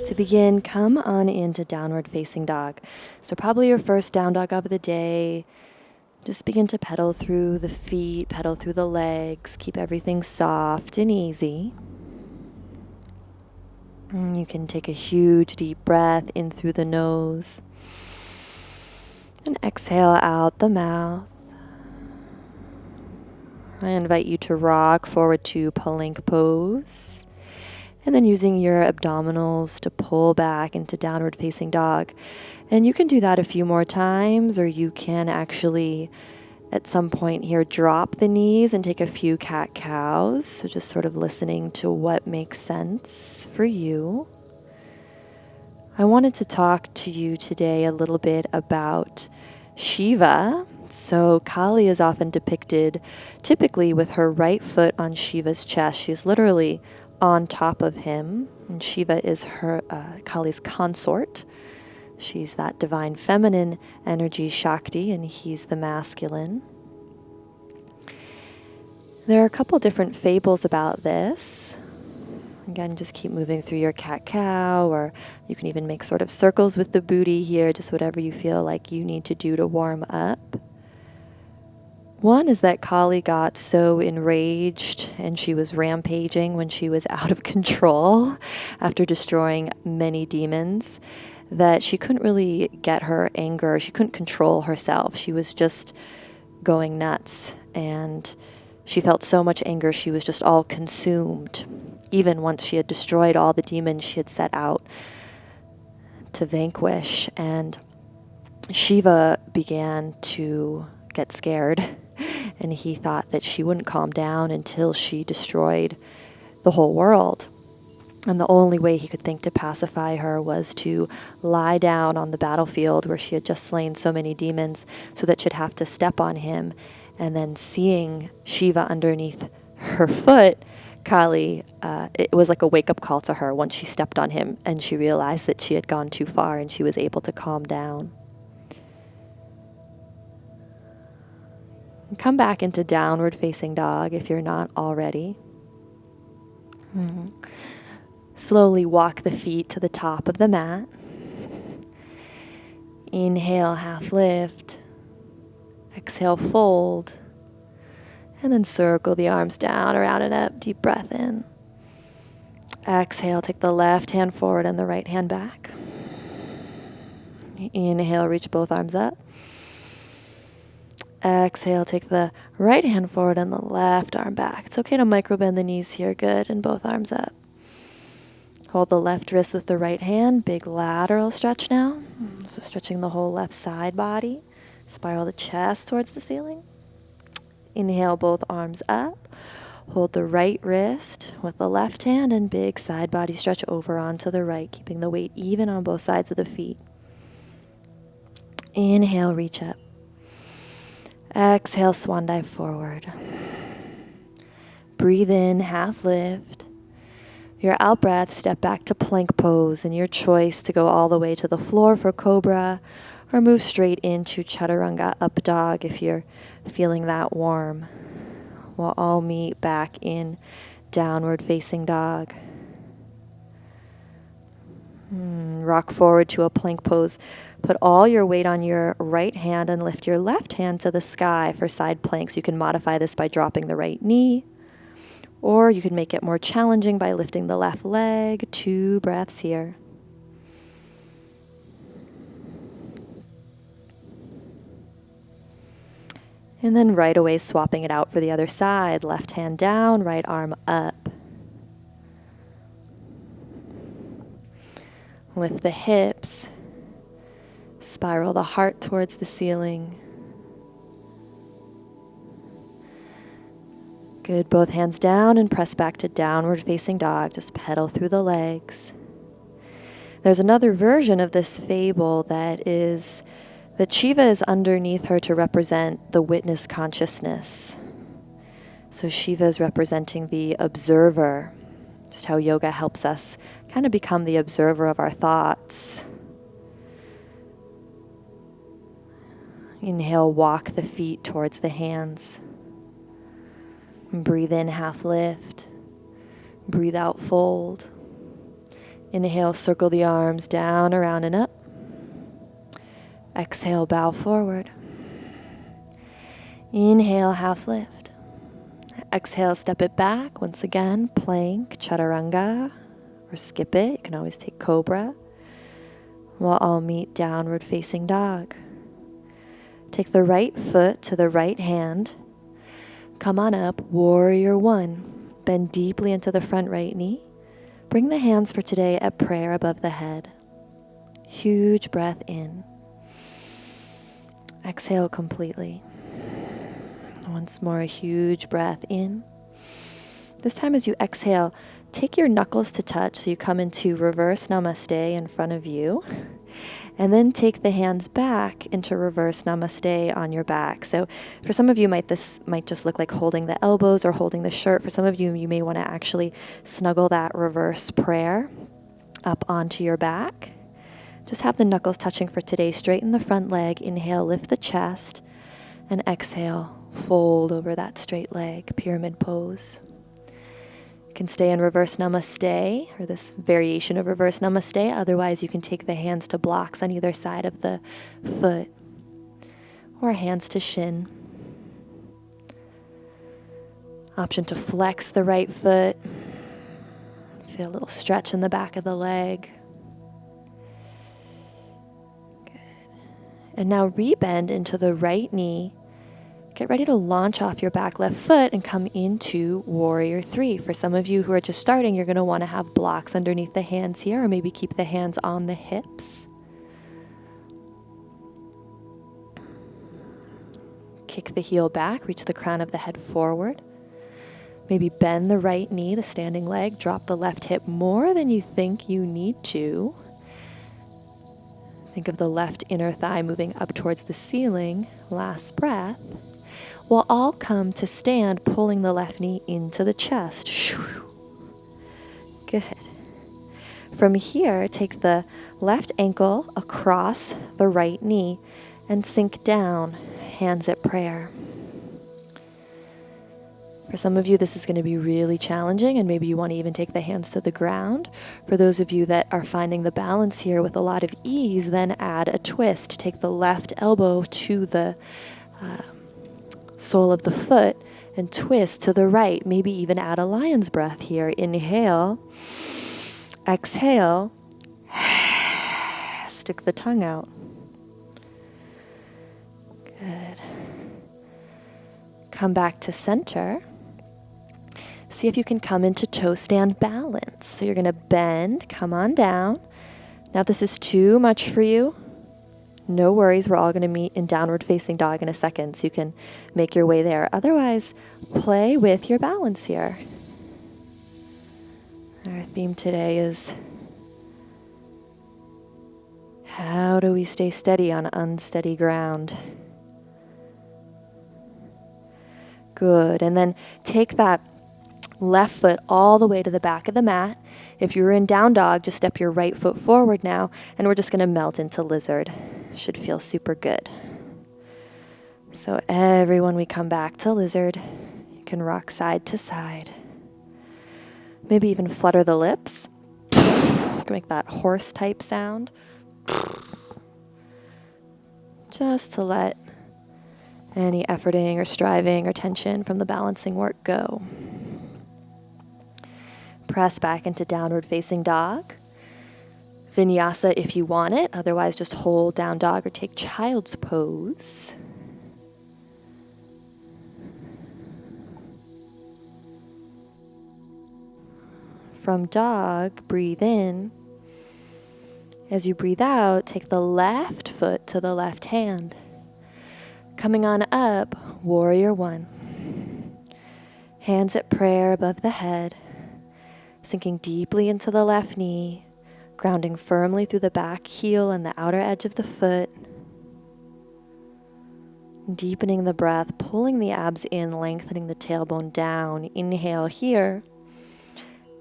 To begin, come on into downward facing dog. So probably your first down dog of the day. Just begin to pedal through the feet, pedal through the legs. Keep everything soft and easy. And you can take a huge deep breath in through the nose. And exhale out the mouth. I invite you to rock forward to plank pose. And then using your abdominals to pull back into downward facing dog. And you can do that a few more times, or you can actually, at some point here, drop the knees and take a few cat-cows. So just sort of listening to what makes sense for you. I wanted to talk to you today a little bit about Shiva. So Kali is often depicted typically with her right foot on Shiva's chest. She's literally on top of him, and Shiva is her Kali's consort. She's that divine feminine energy, Shakti, and he's the masculine. There are a couple different fables about this. Again, just keep moving through your cat-cow, or you can even make sort of circles with the booty here, just whatever you feel like you need to do to warm up. One is that Kali got so enraged and she was rampaging when she was out of control after destroying many demons that she couldn't really get her anger. She couldn't control herself. She was just going nuts, and she felt so much anger she was just all consumed. Even once she had destroyed all the demons she had set out to vanquish, and Shiva began to get scared. And he thought that she wouldn't calm down until she destroyed the whole world. And the only way he could think to pacify her was to lie down on the battlefield where she had just slain so many demons, so that she'd have to step on him. And then seeing Shiva underneath her foot, Kali, it was like a wake-up call to her once she stepped on him and she realized that she had gone too far, and she was able to calm down. Come back into downward facing dog if you're not already. Slowly walk the feet to the top of the mat. Inhale, half lift. Exhale, fold. And then circle the arms down, around and up. Deep breath in. Exhale, take the left hand forward and the right hand back. Inhale, reach both arms up. Exhale, take the right hand forward and the left arm back. It's okay to microbend the knees here. Good. And both arms up. Hold the left wrist with the right hand. Big lateral stretch now. So stretching the whole left side body. Spiral the chest towards the ceiling. Inhale, both arms up. Hold the right wrist with the left hand and big side body stretch over onto the right, keeping the weight even on both sides of the feet. Inhale, reach up. Exhale, swan dive forward. Breathe in, half lift. Your out breath, step back to plank pose, and your choice to go all the way to the floor for cobra, or move straight into chaturanga up dog if you're feeling that warm. We'll all meet back in downward facing dog. Rock forward to a plank pose. Put all your weight on your right hand and lift your left hand to the sky for side planks. You can modify this by dropping the right knee, or you can make it more challenging by lifting the left leg. 2 breaths here. And then right away swapping it out for the other side. Left hand down, right arm up. Lift the hips. Spiral the heart towards the ceiling. Good. Both hands down and press back to downward facing dog. Just pedal through the legs. There's another version of this fable that Shiva is underneath her to represent the witness consciousness. So Shiva is representing the observer. Just how yoga helps us kind of become the observer of our thoughts. Inhale, walk the feet towards the hands. Breathe in, half lift. Breathe out, fold. Inhale, circle the arms down, around, and up. Exhale, bow forward. Inhale, half lift. Exhale, step it back. Once again, plank, chaturanga, or skip it. You can always take cobra. We'll all meet downward facing dog. Take the right foot to the right hand. Come on up, warrior one. Bend deeply into the front right knee. Bring the hands for today at prayer above the head. Huge breath in. Exhale completely. Once more, a huge breath in. This time as you exhale, take your knuckles to touch so you come into reverse namaste in front of you. And then take the hands back into reverse namaste on your back. So for some of you, this might just look like holding the elbows or holding the shirt. For some of you, you may want to actually snuggle that reverse prayer up onto your back. Just have the knuckles touching for today. Straighten the front leg. Inhale, lift the chest. And exhale, fold over that straight leg, pyramid pose. You can stay in reverse namaste, or this variation of reverse namaste. Otherwise, you can take the hands to blocks on either side of the foot, or hands to shin. Option to flex the right foot. Feel a little stretch in the back of the leg. Good. And now rebend into the right knee. Get ready to launch off your back left foot and come into warrior three. For some of you who are just starting, you're going to want to have blocks underneath the hands here, or maybe keep the hands on the hips. Kick the heel back, reach the crown of the head forward. Maybe bend the right knee, the standing leg, drop the left hip more than you think you need to. Think of the left inner thigh moving up towards the ceiling. Last breath. We'll all come to stand, pulling the left knee into the chest. Good. From here, take the left ankle across the right knee and sink down, hands at prayer. For some of you, this is going to be really challenging, and maybe you want to even take the hands to the ground. For those of you that are finding the balance here with a lot of ease, then add a twist. Take the left elbow to the sole of the foot and twist to the right. Maybe even add a lion's breath here. Inhale, exhale, stick the tongue out. Good. Come back to center. See if you can come into toe stand balance. So you're going to bend, come on down. Now, if this is too much for you, no worries. We're all going to meet in downward facing dog in a second, so you can make your way there. Otherwise, play with your balance here. Our theme today is how do we stay steady on unsteady ground? Good. And then take that left foot all the way to the back of the mat. If you're in down dog, just step your right foot forward now, and we're just going to melt into lizard. Should feel super good. So everyone, we come back to lizard. You can rock side to side. Maybe even flutter the lips. You can make that horse type sound. Just to let any efforting or striving or tension from the balancing work go. Press back into downward facing dog. Vinyasa if you want it. Otherwise, just hold down dog or take child's pose. From dog, breathe in. As you breathe out, take the left foot to the left hand. Coming on up, warrior one. Hands at prayer above the head. Sinking deeply into the left knee. Grounding firmly through the back heel and the outer edge of the foot. Deepening the breath, pulling the abs in, lengthening the tailbone down. Inhale here.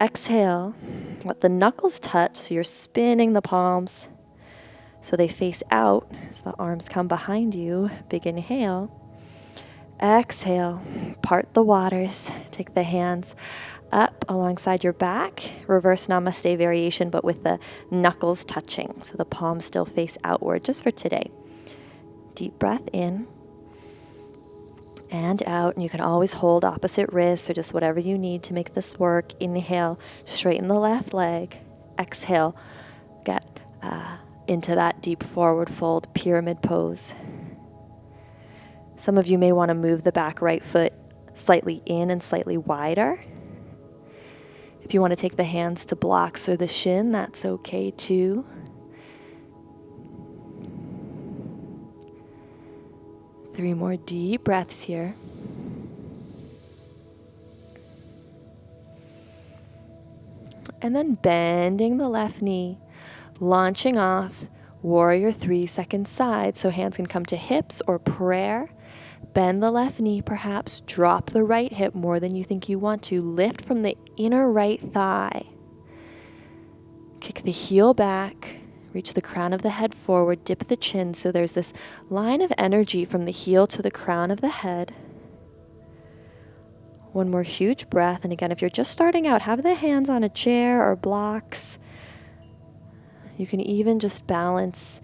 Exhale. Let the knuckles touch so you're spinning the palms so they face out as the arms come behind you. Big inhale. Exhale. Part the waters. Take the hands up alongside your back, reverse namaste variation, but with the knuckles touching. So the palms still face outward just for today. Deep breath in and out. And you can always hold opposite wrists or just whatever you need to make this work. Inhale, straighten the left leg. Exhale, get into that deep forward fold pyramid pose. Some of you may want to move the back right foot slightly in and slightly wider. If you want to take the hands to blocks or the shin, that's okay too. Three more deep breaths here. And then bending the left knee, launching off, warrior 3, second side. So hands can come to hips or prayer. Bend the left knee perhaps, drop the right hip more than you think you want to. Lift from the inner right thigh. Kick the heel back, reach the crown of the head forward, dip the chin. So there's this line of energy from the heel to the crown of the head. One more huge breath. And again, if you're just starting out, have the hands on a chair or blocks. You can even just balance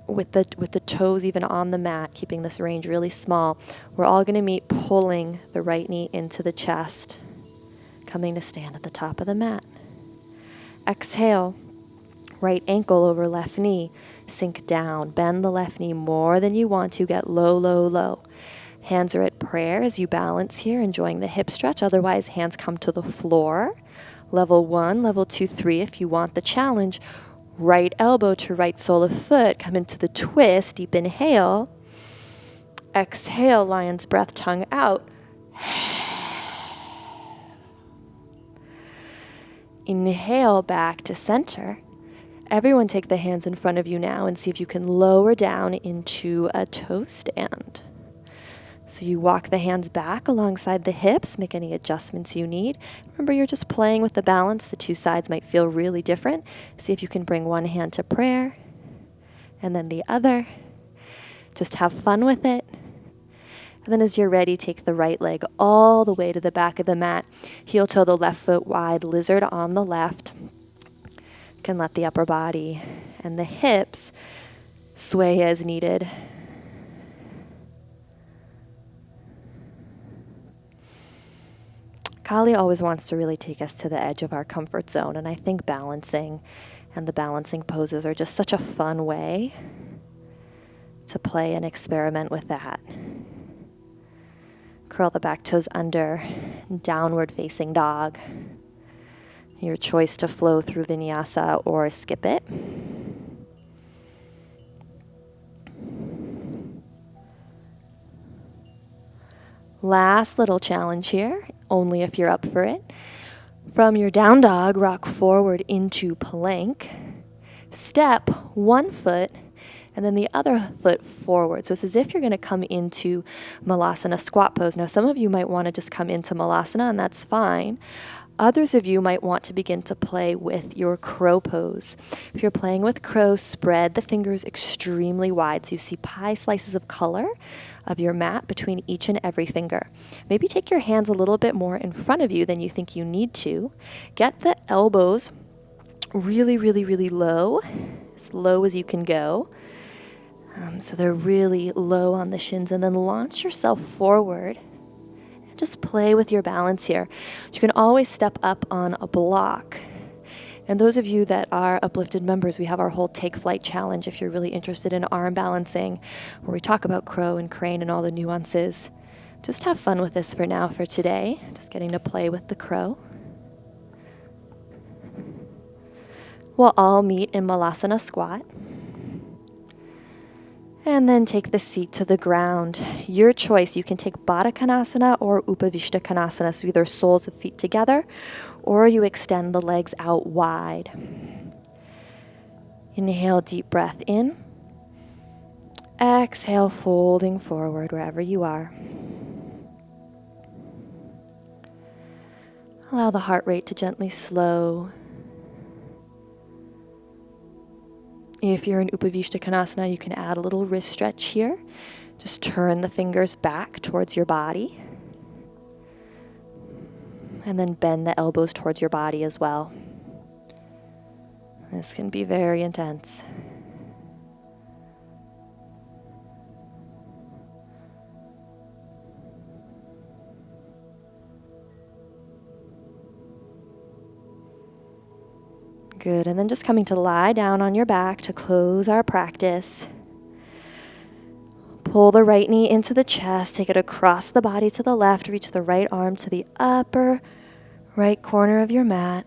with the toes even on the mat, keeping this range really small. We're all going to meet pulling the right knee into the chest, coming to stand at the top of the mat. Exhale, right ankle over left knee, sink down, bend the left knee more than you want to, get low, low, low. Hands are at prayer as you balance here, enjoying the hip stretch. Otherwise, hands come to the floor. Level 1, level 2, 3 if you want the challenge. Right elbow to right sole of foot. Come into the twist. Deep inhale. Exhale, lion's breath, tongue out. Inhale back to center. Everyone take the hands in front of you now and see if you can lower down into a toe stand. So you walk the hands back alongside the hips, make any adjustments you need. Remember, you're just playing with the balance. The two sides might feel really different. See if you can bring one hand to prayer and then the other. Just have fun with it. And then as you're ready, take the right leg all the way to the back of the mat. Heel toe the left foot wide, lizard on the left. You can let the upper body and the hips sway as needed. Kali always wants to really take us to the edge of our comfort zone, and I think balancing and the balancing poses are just such a fun way to play and experiment with that. Curl the back toes under, downward facing dog. Your choice to flow through vinyasa or skip it. Last little challenge here, only if you're up for it. From your down dog, rock forward into plank. Step one foot and then the other foot forward. So it's as if you're going to come into Malasana squat pose. Now, some of you might want to just come into Malasana, and that's fine. Others of you might want to begin to play with your crow pose. If you're playing with crow, spread the fingers extremely wide so you see pie slices of color of your mat between each and every finger. Maybe take your hands a little bit more in front of you than you think you need to. Get the elbows really, really, really low, as low as you can go. So they're really low on the shins, and then launch yourself forward. Just play with your balance here. You can always step up on a block. And those of you that are uplifted members, we have our whole Take Flight challenge if you're really interested in arm balancing, where we talk about crow and crane and all the nuances. Just have fun with this for now, for today. Just getting to play with the crow. We'll all meet in Malasana squat. And then take the seat to the ground. Your choice. You can take Baddha Konasana or Upavishta Konasana, so either soles of feet together, or you extend the legs out wide. Inhale, deep breath in. Exhale, folding forward wherever you are. Allow the heart rate to gently slow. If you're in Upavishta Konasana, you can add a little wrist stretch here. Just turn the fingers back towards your body. And then bend the elbows towards your body as well. This can be very intense. Good, and then just coming to lie down on your back to close our practice. Pull the right knee into the chest, take it across the body to the left, reach the right arm to the upper right corner of your mat.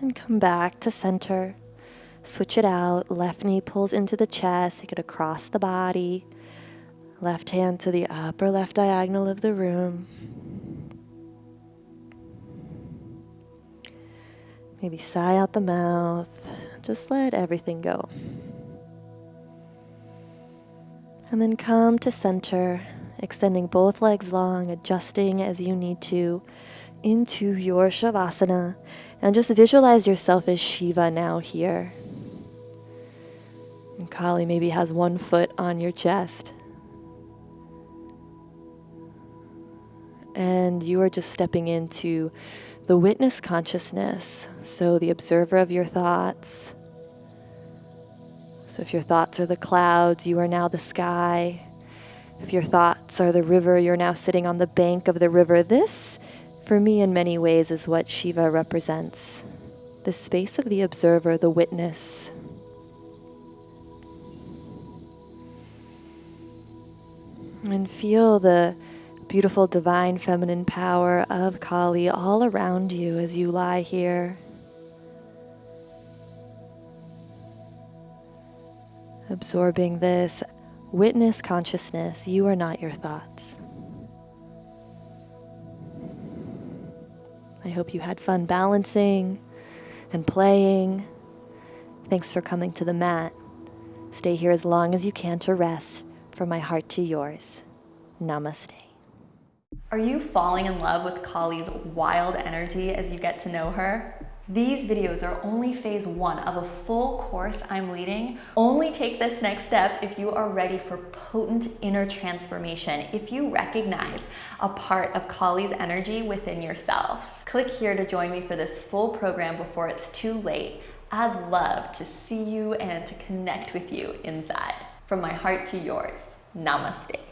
And come back to center. Switch it out, left knee pulls into the chest, take it across the body. Left hand to the upper left diagonal of the room. Maybe sigh out the mouth. Just let everything go. And then come to center, extending both legs long, adjusting as you need to into your Shavasana. And just visualize yourself as Shiva now here. And Kali maybe has one foot on your chest. And you are just stepping into the witness consciousness, so the observer of your thoughts. So if your thoughts are the clouds, you are now the sky. If your thoughts are the river, you're now sitting on the bank of the river. This, for me, in many ways, is what Shiva represents. The space of the observer, the witness. And feel the beautiful divine feminine power of Kali all around you as you lie here. Absorbing this witness consciousness. You are not your thoughts. I hope you had fun balancing and playing. Thanks for coming to the mat. Stay here as long as you can to rest. From my heart to yours. Namaste. Are you falling in love with Kali's wild energy as you get to know her? These videos are only phase 1 of a full course I'm leading. Only take this next step if you are ready for potent inner transformation, if you recognize a part of Kali's energy within yourself. Click here to join me for this full program before it's too late. I'd love to see you and to connect with you inside. From my heart to yours, namaste.